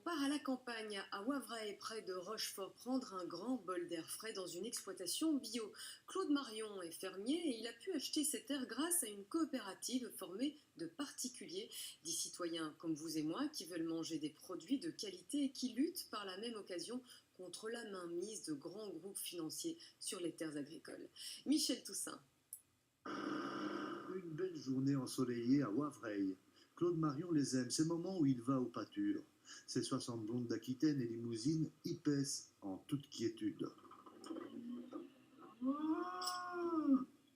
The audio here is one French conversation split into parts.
part à la campagne, à Wavray, près de Rochefort, prendre un grand bol d'air frais dans une exploitation bio. Claude Marion est fermier et il a pu acheter ses terres grâce à une coopérative formée de particuliers, des citoyens comme vous et moi qui veulent manger des produits de qualité et qui luttent par la même occasion contre la mainmise de grands groupes financiers sur les terres agricoles. Michel Toussaint. Une belle journée ensoleillée à Wavray. Claude Marion les aime, ces moments où il va aux pâtures. Ses 60 blondes d'Aquitaine et limousines y pèsent en toute quiétude.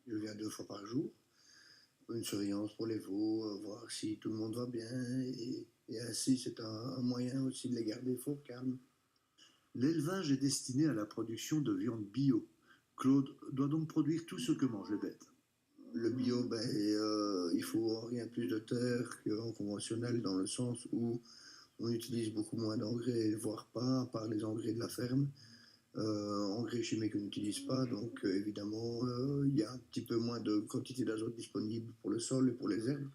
Je viens 2 fois par jour, une surveillance pour les veaux, voir si tout le monde va bien, et ainsi c'est un moyen aussi de les garder fort calmes. L'élevage est destiné à la production de viande bio. Claude doit donc produire tout ce que mangent les bêtes. Le bio, il faut rien plus de terre qu'en conventionnel, dans le sens où on utilise beaucoup moins d'engrais, voire pas, à part les engrais de la ferme. Engrais chimiques on n'utilise pas, donc évidemment il y a un petit peu moins de quantité d'azote disponible pour le sol et pour les herbes.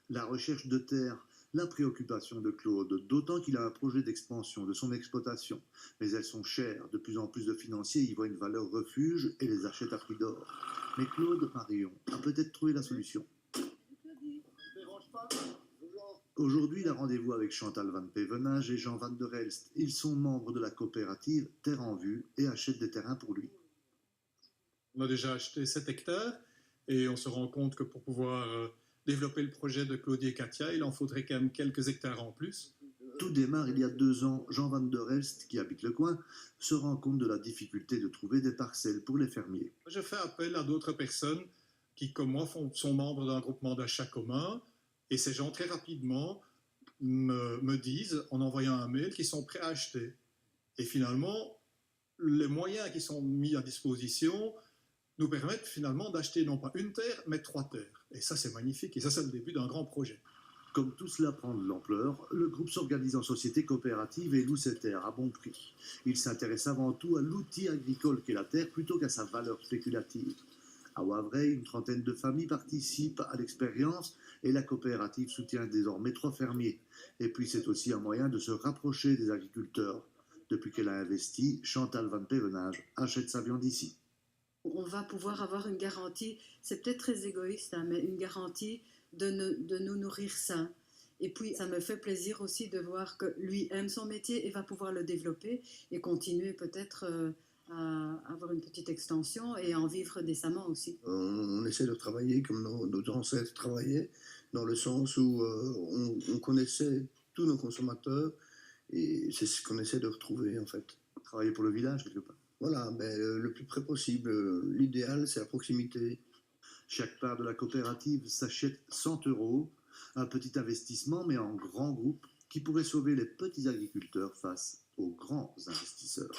La recherche de terre, la préoccupation de Claude, d'autant qu'il a un projet d'expansion de son exploitation. Mais elles sont chères, de plus en plus de financiers y voient une valeur refuge et les achètent à prix d'or. Mais Claude Marion a peut-être trouvé la solution. Aujourd'hui, il a rendez-vous avec Chantal Van Pevenage et Jean Van der Elst. Ils sont membres de la coopérative Terre en Vue et achètent des terrains pour lui. On a déjà acheté 7 hectares et on se rend compte que pour pouvoir développer le projet de Claudie et Katia, il en faudrait quand même quelques hectares en plus. Tout démarre il y a 2 ans. Jean Van der Elst, qui habite le coin, se rend compte de la difficulté de trouver des parcelles pour les fermiers. Je fais appel à d'autres personnes qui, comme moi, sont membres d'un groupement d'achat commun. Et ces gens, très rapidement, me disent, en envoyant un mail, qu'ils sont prêts à acheter. Et finalement, les moyens qui sont mis à disposition nous permettent finalement d'acheter non pas une terre, mais 3 terres. Et ça, c'est magnifique. Et ça, c'est le début d'un grand projet. Comme tout cela prend de l'ampleur, le groupe s'organise en société coopérative et loue ses terres à bon prix. Il s'intéresse avant tout à l'outil agricole qu'est la terre plutôt qu'à sa valeur spéculative. À Wavray, une trentaine de familles participent à l'expérience et la coopérative soutient désormais 3 fermiers. Et puis c'est aussi un moyen de se rapprocher des agriculteurs. Depuis qu'elle a investi, Chantal Van Pevenage achète sa viande ici. On va pouvoir avoir une garantie, c'est peut-être très égoïste, mais une garantie de nous nourrir sain. Et puis ça me fait plaisir aussi de voir que lui aime son métier et va pouvoir le développer et continuer peut-être à avoir une petite extension et à en vivre décemment aussi. On essaie de travailler comme nos ancêtres travaillaient, dans le sens où on connaissait tous nos consommateurs et c'est ce qu'on essaie de retrouver en fait. Travailler pour le village quelque part. Voilà, le plus près possible. L'idéal, c'est la proximité. Chaque part de la coopérative s'achète 100 €, un petit investissement mais en grand groupe qui pourrait sauver les petits agriculteurs face aux grands investisseurs.